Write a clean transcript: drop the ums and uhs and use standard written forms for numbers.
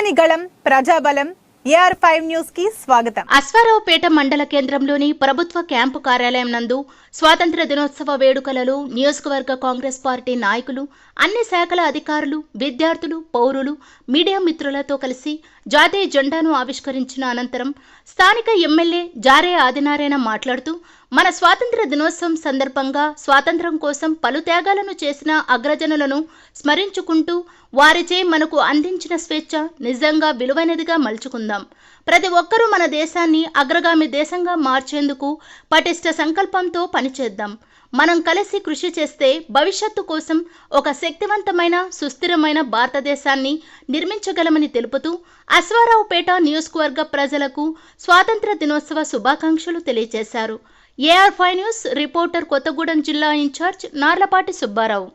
ప్రజని గళం ప్రజాబలం AR5 news కి స్వాగతం. అశ్వారావుపేట మండల కేంద్రంలోని ప్రభుత్వ క్యాంపు కార్యాలయం నందు స్వాతంత్ర దినోత్సవ వేడుకలలో నియోజకవర్గ కాంగ్రెస్ పార్టీ నాయకులు, అన్ని శాఖల అధికారులు, విద్యార్థులు, పౌరులు, మీడియా మిత్రులతో కలిసి జాతీయ జెండాను ఆవిష్కరించిన అనంతరం స్థానిక ఎమ్మెల్యే జారే ఆదినారాయణ మాట్లాడుతూ, మన స్వాతంత్ర దినోత్సవం సందర్భంగా స్వాతంత్ర్యం కోసం పలు త్యాగాలను చేసిన అగ్రజనులను స్మరించుకుంటూ వారిచే మనకు అందించిన స్వేచ్ఛ నిజంగా విలువైనదిగా మలుచుకుందాం. ప్రతి ఒక్కరూ మన దేశాన్ని అగ్రగామి దేశంగా మార్చేందుకు పటిష్ట సంకల్పంతో పనిచేద్దాం. మనం కలిసి కృషి చేస్తే భవిష్యత్తు కోసం ఒక శక్తివంతమైన, సుస్థిరమైన భారతదేశాన్ని నిర్మించగలమని తెలుపుతూ అశ్వారావుపేట నియోజకవర్గ ప్రజలకు స్వాతంత్ర దినోత్సవ శుభాకాంక్షలు తెలియజేశారు. AR5 న్యూస్ రిపోర్టర్ కొత్తగూడెం జిల్లా ఇన్ఛార్జ్ నార్లపాటి సుబ్బారావు.